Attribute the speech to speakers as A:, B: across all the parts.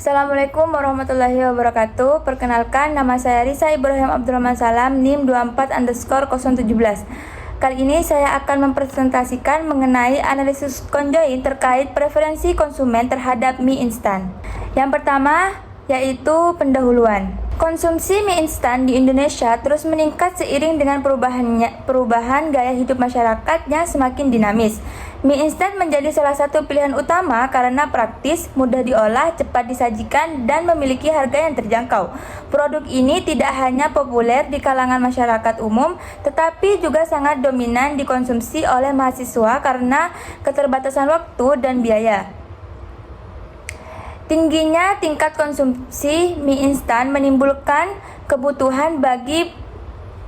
A: Assalamualaikum warahmatullahi wabarakatuh. Perkenalkan, nama saya Risa Ibrahim Abdurrahman Salam, NIM 24_017. Kali ini saya akan mempresentasikan mengenai analisis konjoin terkait preferensi konsumen terhadap mie instan. Yang pertama, yaitu pendahuluan. Konsumsi mie instan di Indonesia terus meningkat seiring dengan perubahan gaya hidup masyarakat yang semakin dinamis. Mie instan menjadi salah satu pilihan utama karena praktis, mudah diolah, cepat disajikan, dan memiliki harga yang terjangkau. Produk ini tidak hanya populer di kalangan masyarakat umum, tetapi juga sangat dominan dikonsumsi oleh mahasiswa karena keterbatasan waktu dan biaya. Tingginya tingkat konsumsi mie instan menimbulkan kebutuhan bagi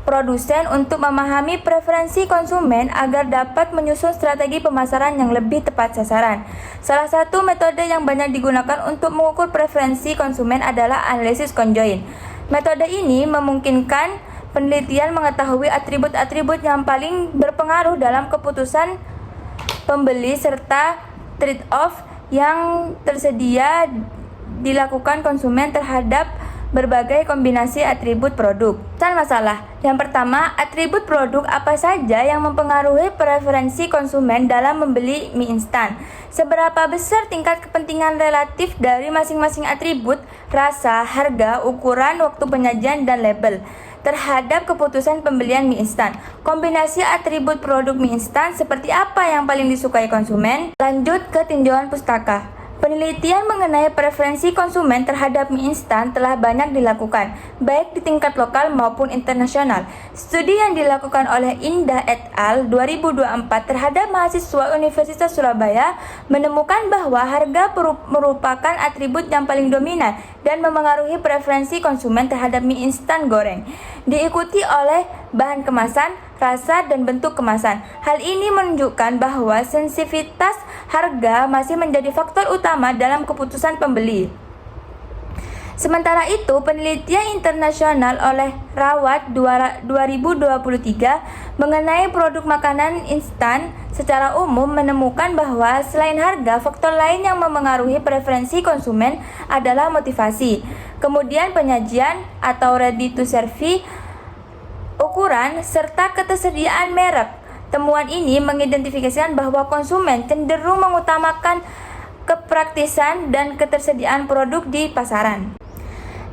A: produsen untuk memahami preferensi konsumen agar dapat menyusun strategi pemasaran yang lebih tepat sasaran. Salah satu metode yang banyak digunakan untuk mengukur preferensi konsumen adalah analisis konjoin. Metode ini memungkinkan penelitian mengetahui atribut-atribut yang paling berpengaruh dalam keputusan pembeli serta trade-off yang tersedia dilakukan konsumen terhadap berbagai kombinasi atribut produk. Masalah. Yang pertama, atribut produk apa saja yang mempengaruhi preferensi konsumen dalam membeli mie instan? Seberapa besar tingkat kepentingan relatif dari masing-masing atribut, rasa, harga, ukuran, waktu penyajian, dan label terhadap keputusan pembelian mie instan? Kombinasi atribut produk mie instan seperti apa yang paling disukai konsumen? Lanjut ke tinjauan pustaka. Penelitian mengenai preferensi konsumen terhadap mie instan telah banyak dilakukan, baik di tingkat lokal maupun internasional. Studi yang dilakukan oleh Indah et al. 2024 terhadap mahasiswa Universitas Surabaya menemukan bahwa harga merupakan atribut yang paling dominan dan memengaruhi preferensi konsumen terhadap mie instan goreng, diikuti oleh bahan kemasan, rasa, dan bentuk kemasan. Hal ini menunjukkan bahwa sensitivitas harga masih menjadi faktor utama dalam keputusan pembeli. Sementara itu, penelitian internasional oleh Rawat 2023 mengenai produk makanan instan secara umum menemukan bahwa selain harga, faktor lain yang memengaruhi preferensi konsumen adalah motivasi, kemudian penyajian atau ready to serve, ukuran, serta ketersediaan merek. Temuan ini mengidentifikasikan bahwa konsumen cenderung mengutamakan kepraktisan dan ketersediaan produk di pasaran.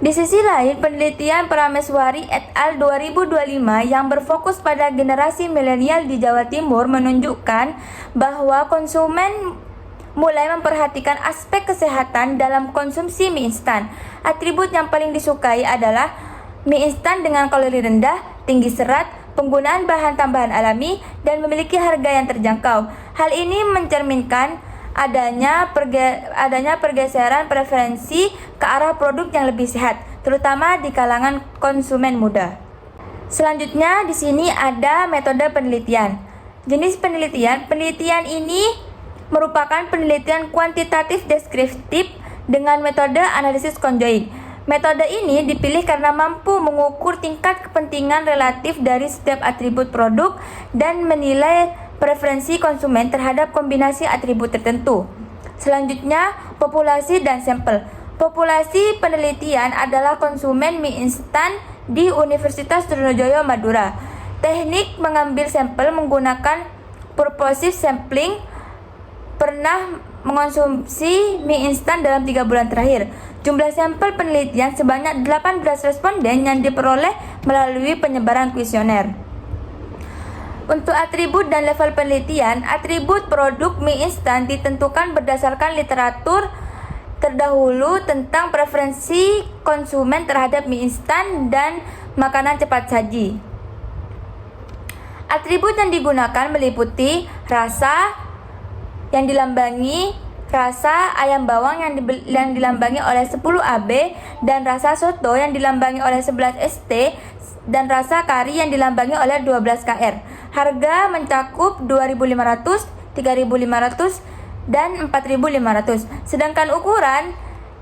A: Di sisi lain, penelitian Prameswari et al. 2025 yang berfokus pada generasi milenial di Jawa Timur menunjukkan bahwa konsumen mulai memperhatikan aspek kesehatan dalam konsumsi mie instan. Atribut yang paling disukai adalah mie instan dengan kalori rendah, tinggi serat, penggunaan bahan tambahan alami, dan memiliki harga yang terjangkau. Hal ini mencerminkan adanya pergeseran preferensi ke arah produk yang lebih sehat, terutama di kalangan konsumen muda. Selanjutnya di sini ada metode penelitian. Jenis penelitian ini merupakan penelitian kuantitatif deskriptif dengan metode analisis konjoin. Metode ini dipilih karena mampu mengukur tingkat kepentingan relatif dari setiap atribut produk dan menilai preferensi konsumen terhadap kombinasi atribut tertentu. Selanjutnya, populasi dan sampel. Populasi penelitian adalah konsumen mie instan di Universitas Trunojoyo Madura. Teknik mengambil sampel menggunakan purposive sampling. Pernah mengonsumsi mie instan dalam 3 bulan terakhir. Jumlah sampel penelitian sebanyak 18 responden yang diperoleh melalui penyebaran kuesioner. Untuk atribut dan level penelitian, atribut produk mie instan ditentukan berdasarkan literatur terdahulu tentang preferensi konsumen terhadap mie instan dan makanan cepat saji. Atribut yang digunakan meliputi rasa yang dilambangi rasa ayam bawang yang dilambangi oleh 10 AB, dan rasa soto yang dilambangi oleh 11 ST, dan rasa kari yang dilambangi oleh 12 KR. Harga mencakup 2.500, 3.500, dan 4.500. Sedangkan ukuran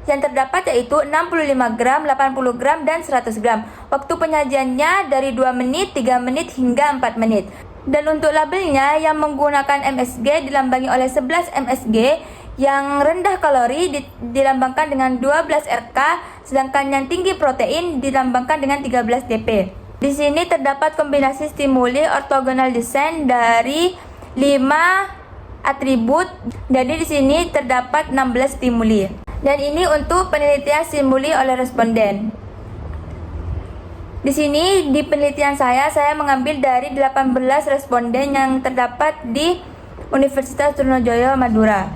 A: yang terdapat yaitu 65 gram, 80 gram, dan 100 gram. Waktu penyajiannya dari 2 menit, 3 menit, hingga 4 menit. Dan untuk labelnya yang menggunakan MSG dilambangi oleh 11 MSG, Yang rendah kalori dilambangkan dengan 12 RK, sedangkan yang tinggi protein dilambangkan dengan 13 DP. Di sini terdapat kombinasi stimuli orthogonal design dari 5 atribut. Jadi di sini terdapat 16 stimuli. Dan ini untuk penelitian stimuli oleh responden. Di sini di penelitian saya mengambil dari 18 responden yang terdapat di Universitas Trunojoyo Madura.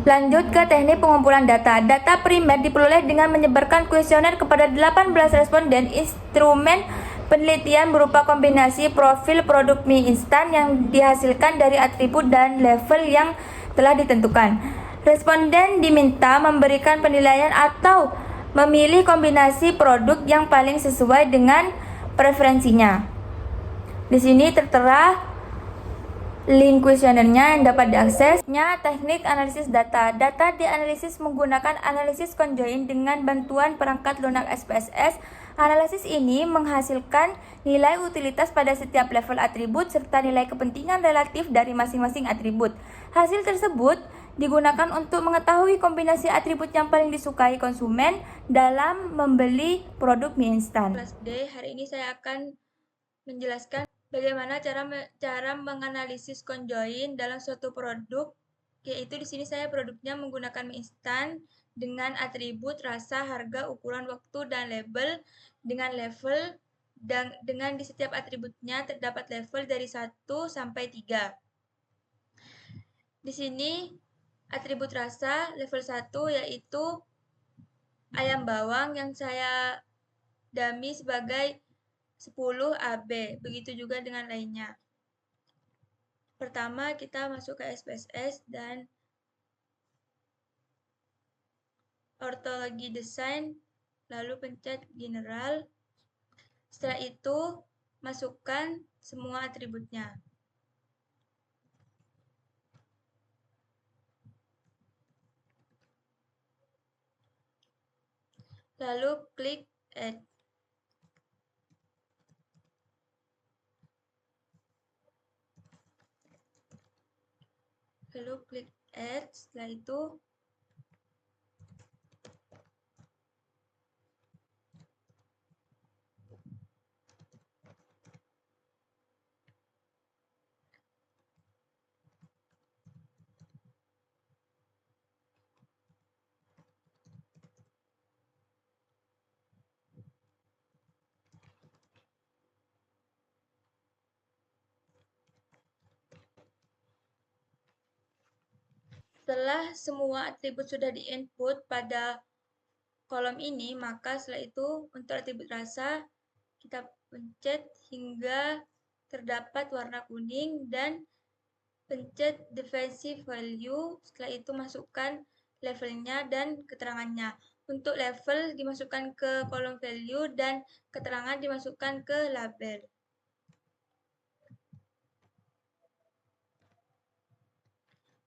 A: Lanjut ke teknik pengumpulan data. Data primer diperoleh dengan menyebarkan kuesioner kepada 18 responden. Instrumen penelitian berupa kombinasi profil produk mie instan yang dihasilkan dari atribut dan level yang telah ditentukan. Responden diminta memberikan penilaian atau memilih kombinasi produk yang paling sesuai dengan preferensinya. Di sini tertera link kuesionernya yang dapat diakses. Teknik analisis data. Data dianalisis menggunakan analisis conjoint dengan bantuan perangkat lunak SPSS. Analisis ini menghasilkan nilai utilitas pada setiap level atribut serta nilai kepentingan relatif dari masing-masing atribut. Hasil tersebut digunakan untuk mengetahui kombinasi atribut yang paling disukai konsumen dalam membeli produk mie instan. Kelas D, hari ini saya akan menjelaskan bagaimana cara menganalisis conjoint dalam suatu produk, yaitu di sini saya produknya menggunakan mie instan dengan atribut rasa, harga, ukuran, waktu, dan label dengan level, dan dengan di setiap atributnya terdapat level dari 1 sampai 3. Di sini atribut rasa level 1 yaitu ayam bawang yang saya dummy sebagai 10 AB. Begitu juga dengan lainnya. Pertama kita masuk ke SPSS dan ortologi desain, lalu pencet general. Setelah itu masukkan semua atributnya. Lalu klik add. Setelah itu setelah semua atribut sudah di-input pada kolom ini, maka setelah itu untuk atribut rasa kita pencet hingga terdapat warna kuning dan pencet defensive value. Setelah itu masukkan levelnya dan keterangannya. Untuk level dimasukkan ke kolom value dan keterangan dimasukkan ke label.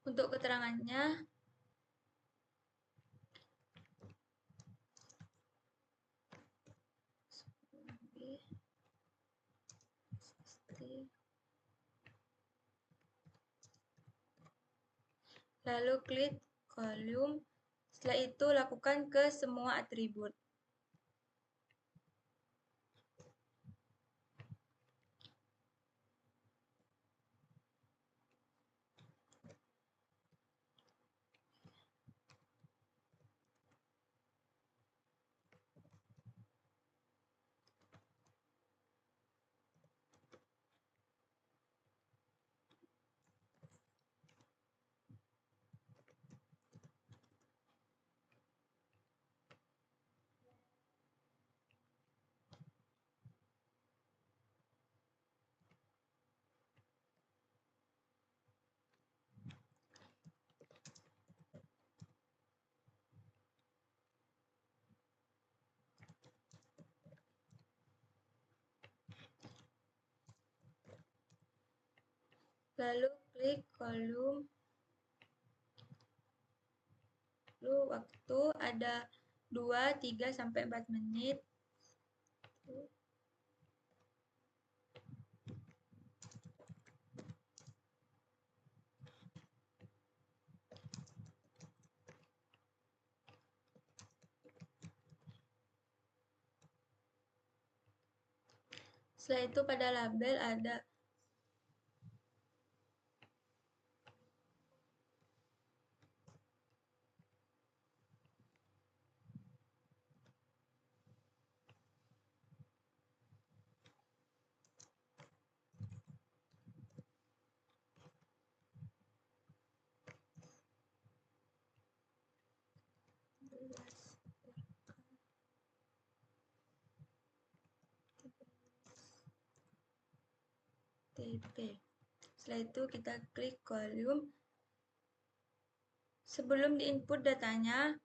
A: Untuk keterangannya lalu klik kolom. Setelah itu lakukan ke semua atribut. Lalu klik kolom. Lalu waktu ada 2, 3, sampai 4 menit. Setelah itu pada label ada TP. Setelah itu kita klik volume. Sebelum diinput datanya,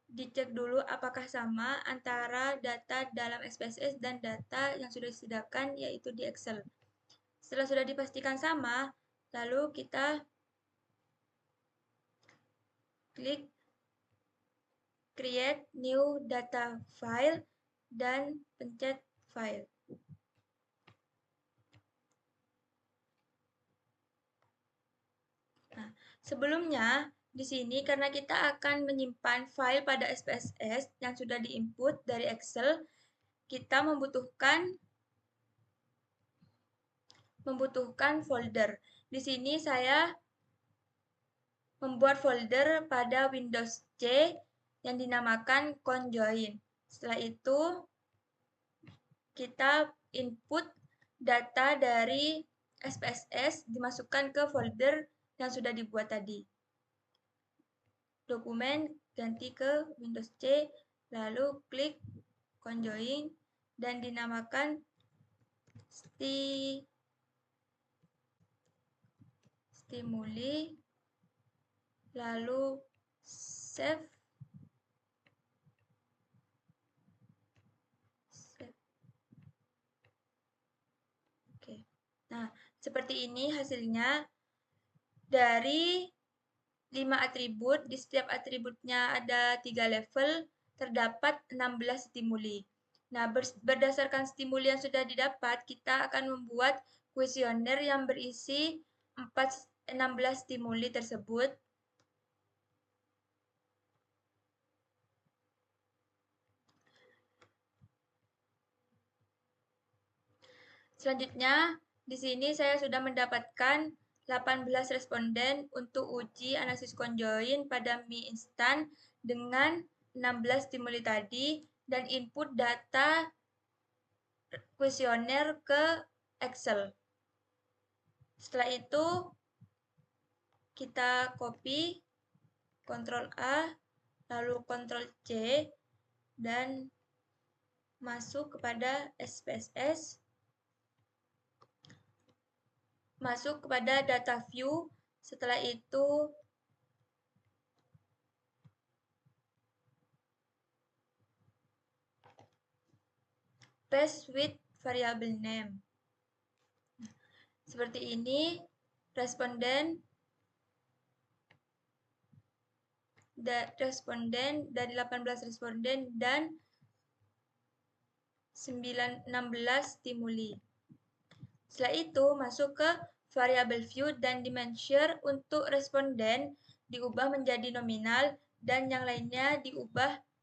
A: dicek dulu apakah sama antara data dalam SPSS dan data yang sudah disediakan, yaitu di Excel. Setelah sudah dipastikan sama, lalu kita klik Create New Data File dan pencet File. Nah, sebelumnya di sini karena kita akan menyimpan file pada SPSS yang sudah diinput dari Excel, kita membutuhkan folder. Di sini saya membuat folder pada Windows C yang dinamakan conjoin. Setelah itu kita input data dari SPSS dimasukkan ke folder yang sudah dibuat tadi. Dokumen ganti ke Windows C, lalu klik conjoin dan dinamakan stimuli, lalu save. Oke. Nah, seperti ini hasilnya. Dari 5 atribut, di setiap atributnya ada 3 level, terdapat 16 stimuli. Nah, berdasarkan stimuli yang sudah didapat, kita akan membuat kuesioner yang berisi 16 stimuli tersebut. Selanjutnya, di sini saya sudah mendapatkan 18 responden untuk uji analisis conjoin pada mie instan dengan 16 stimuli tadi dan input data kuesioner ke Excel. Setelah itu kita copy, Ctrl A, lalu Ctrl C dan masuk kepada SPSS. Masuk kepada data view, setelah itu paste with variable name. Seperti ini responden dari 18 responden dan 16 stimuli. Setelah itu masuk ke variable view dan dimension untuk responden diubah menjadi nominal dan yang lainnya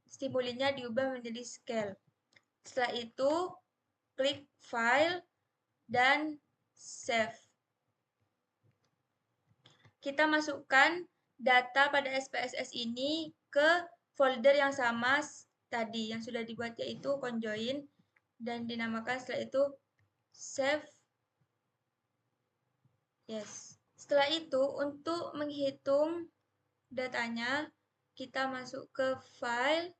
A: stimulinya diubah menjadi scale. Setelah itu klik file dan save. Kita masukkan data pada SPSS ini ke folder yang sama tadi yang sudah dibuat, yaitu conjoin, dan dinamakan setelah itu save. Yes. Setelah itu untuk menghitung datanya, kita masuk ke file,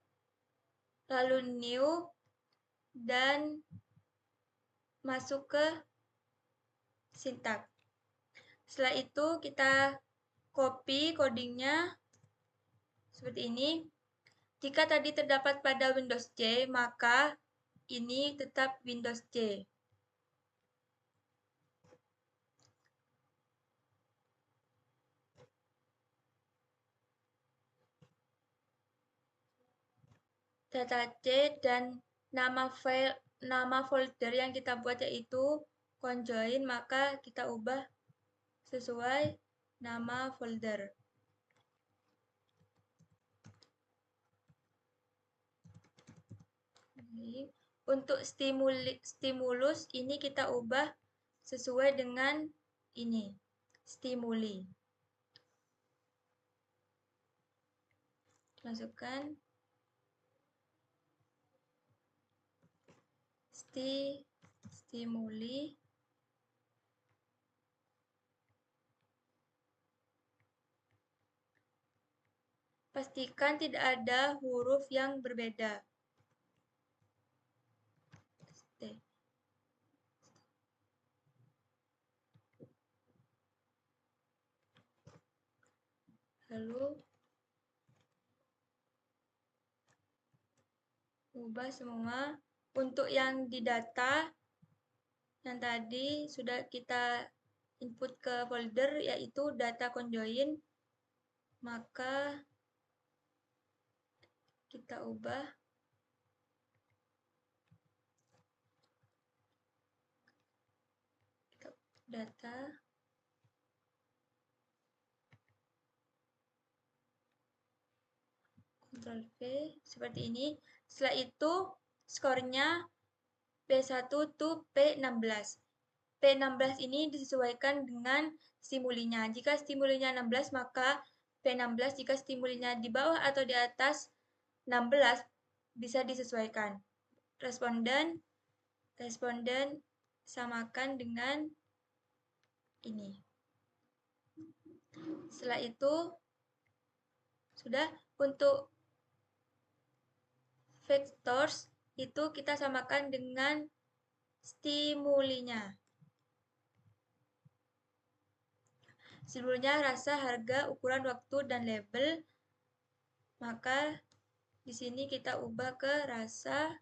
A: lalu new, dan masuk ke syntax. Setelah itu kita copy codingnya seperti ini. Jika tadi terdapat pada Windows C, maka ini tetap Windows C. Data C dan nama folder yang kita buat yaitu conjoin, maka kita ubah sesuai nama folder. Untuk stimulus ini kita ubah sesuai dengan ini, stimuli. Masukkan stimuli. Pastikan tidak ada huruf yang berbeda. Lalu ubah semua. Untuk yang di data yang tadi sudah kita input ke folder yaitu data conjoin, maka kita ubah data Ctrl V seperti ini. Setelah itu skornya P1 to P16. P16 ini disesuaikan dengan stimulinya. Jika stimulinya 16, maka P16. Jika stimulinya di bawah atau di atas 16, bisa disesuaikan. Responden samakan dengan ini. Setelah itu, sudah untuk vectors itu kita samakan dengan stimulinya. Stimulinya rasa, harga, ukuran, waktu, dan label. Maka di sini kita ubah ke rasa,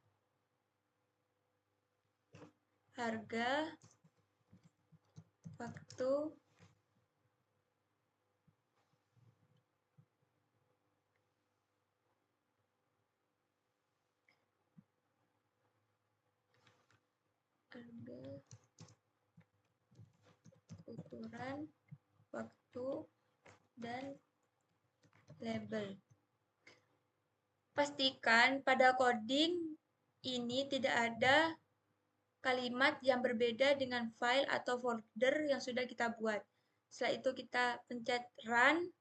A: harga, waktu, ukuran, waktu, dan label. Pastikan pada coding ini tidak ada kalimat yang berbeda dengan file atau folder yang sudah kita buat. Setelah itu kita pencet run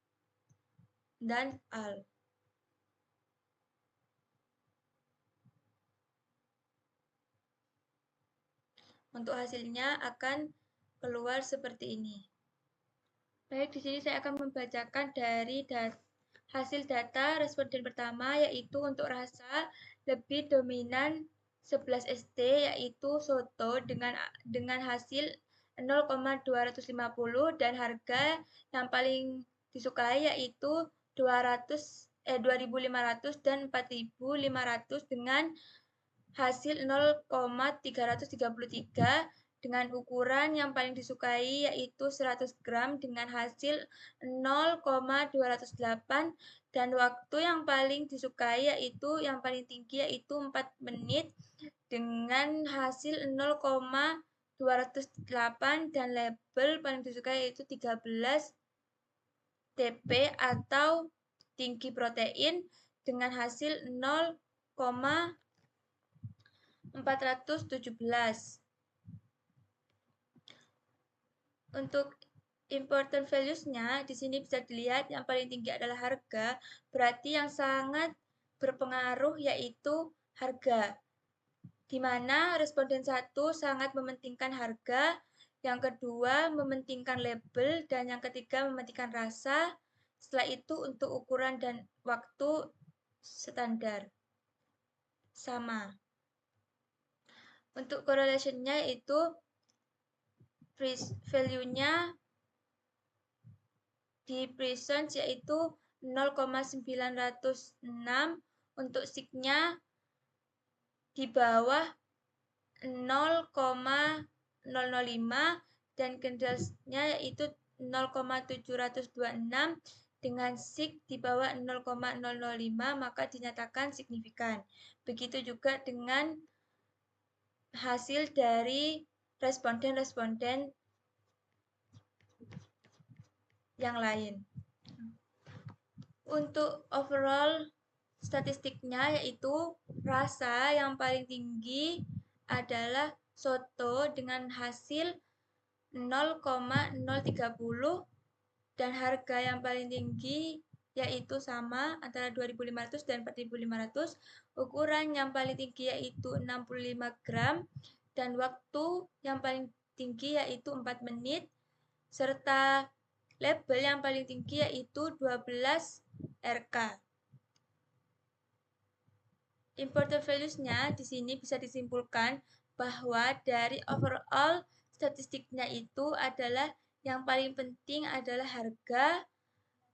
A: dan all. Untuk hasilnya akan keluar seperti ini. Baik, di sini saya akan membacakan dari hasil data responden pertama, yaitu untuk rasa lebih dominan 11 ST, yaitu soto dengan hasil 0,250 dan harga yang paling disukai yaitu 2.500 dan 4.500 dengan hasil 0,333 dengan ukuran yang paling disukai yaitu 100 gram dengan hasil 0,208 dan waktu yang paling disukai yaitu yang paling tinggi yaitu 4 menit dengan hasil 0,208 dan label paling disukai yaitu 13 TP atau tinggi protein dengan hasil 0,417. Untuk important values-nya di sini bisa dilihat yang paling tinggi adalah harga, berarti yang sangat berpengaruh yaitu harga. Di mana responden 1 sangat mementingkan harga, yang kedua mementingkan label, dan yang ketiga mementingkan rasa. Setelah itu untuk ukuran dan waktu standar. Sama. Untuk correlation-nya itu value-nya di presence yaitu 0,906, untuk sig-nya di bawah 0,005 dan candles-nya yaitu 0,726 dengan sig di bawah 0,005 maka dinyatakan signifikan. Begitu juga dengan hasil dari responden-responden yang lain. Untuk overall statistiknya yaitu Rasa yang paling tinggi adalah soto dengan hasil 0,030 dan harga yang paling tinggi yaitu sama antara 2.500 dan 4.500. Ukuran yang paling tinggi yaitu 65 gram dan waktu yang paling tinggi yaitu 4 menit serta label yang paling tinggi yaitu 12 RK. Important values-nya di sini bisa disimpulkan bahwa dari overall statistiknya itu adalah yang paling penting adalah harga,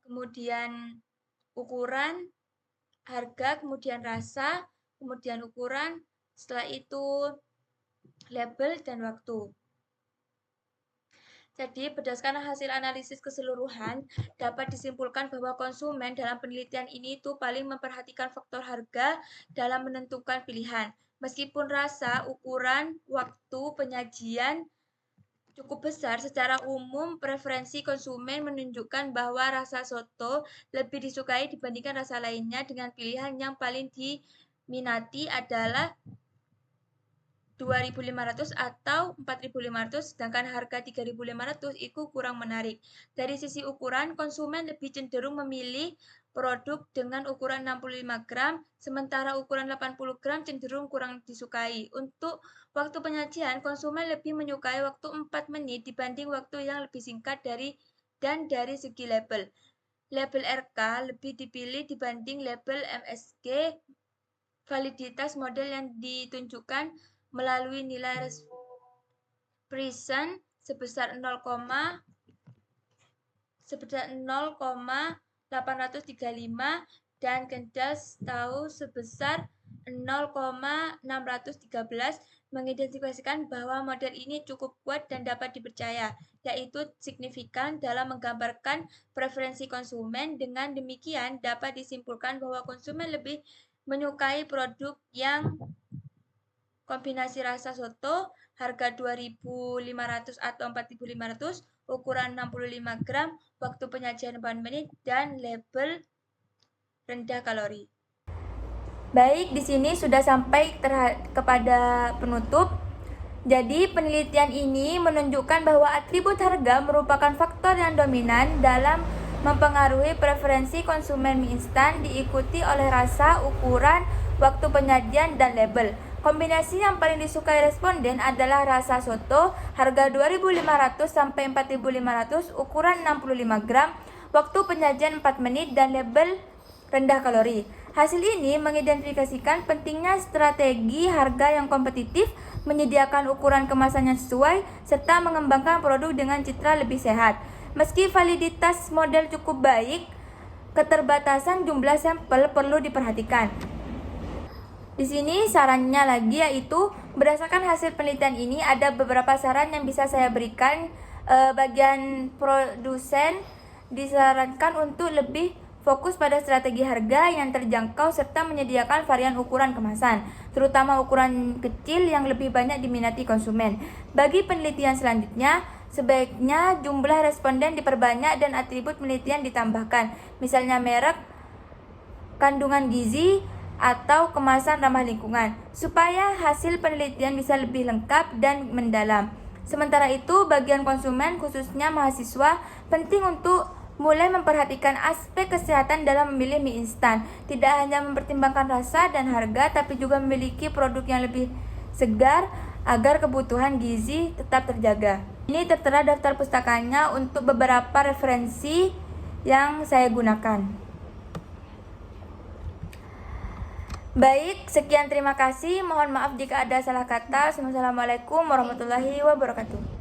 A: kemudian ukuran, harga, kemudian rasa, kemudian ukuran, setelah itu label dan waktu. Jadi, berdasarkan hasil analisis keseluruhan, dapat disimpulkan bahwa konsumen dalam penelitian ini itu paling memperhatikan faktor harga dalam menentukan pilihan. Meskipun rasa, ukuran, waktu, penyajian cukup besar, secara umum preferensi konsumen menunjukkan bahwa rasa soto lebih disukai dibandingkan rasa lainnya dengan pilihan yang paling diminati adalah 2.500 atau 4.500, sedangkan harga 3.500 itu kurang menarik. Dari sisi ukuran, konsumen lebih cenderung memilih produk dengan ukuran 65 gram, sementara ukuran 80 gram cenderung kurang disukai. Untuk waktu penyajian, konsumen lebih menyukai waktu 4 menit dibanding waktu yang lebih singkat dari segi label. Label RK lebih dipilih dibanding label MSG. Validitas model yang ditunjukkan melalui nilai respiration sebesar 0,835 dan kendal tahu sebesar 0,613 mengidentifikasikan bahwa model ini cukup kuat dan dapat dipercaya, yaitu signifikan dalam menggambarkan preferensi konsumen. Dengan demikian, dapat disimpulkan bahwa konsumen lebih menyukai produk yang kombinasi rasa soto, harga 2.500 atau 4.500, ukuran 65 gram, waktu penyajian 4 menit, dan label rendah kalori. Baik, di sini sudah sampai kepada penutup. Jadi, penelitian ini menunjukkan bahwa atribut harga merupakan faktor yang dominan dalam mempengaruhi preferensi konsumen mie instan, diikuti oleh rasa, ukuran, waktu penyajian, dan label. Kombinasi yang paling disukai responden adalah rasa soto, harga 2.500 sampai 4.500, ukuran 65 gram, waktu penyajian 4 menit, dan label rendah kalori. Hasil ini mengidentifikasikan pentingnya strategi harga yang kompetitif, menyediakan ukuran kemasan yang sesuai, serta mengembangkan produk dengan citra lebih sehat. Meski validitas model cukup baik, keterbatasan jumlah sampel perlu diperhatikan. Di sini sarannya lagi yaitu berdasarkan hasil penelitian ini ada beberapa saran yang bisa saya berikan. Bagian produsen disarankan untuk lebih fokus pada strategi harga yang terjangkau serta menyediakan varian ukuran kemasan, terutama ukuran kecil yang lebih banyak diminati konsumen. Bagi penelitian selanjutnya, sebaiknya jumlah responden diperbanyak dan atribut penelitian ditambahkan, misalnya merek, kandungan gizi, atau kemasan ramah lingkungan, supaya hasil penelitian bisa lebih lengkap dan mendalam. Sementara itu, bagian konsumen, khususnya mahasiswa, penting untuk mulai memperhatikan aspek kesehatan dalam memilih mie instan. Tidak hanya mempertimbangkan rasa dan harga, tapi juga memiliki produk yang lebih segar agar kebutuhan gizi tetap terjaga. Ini tertera daftar pustakanya untuk beberapa referensi yang saya gunakan. Baik, sekian terima kasih. Mohon maaf jika ada salah kata. Wassalamualaikum warahmatullahi wabarakatuh.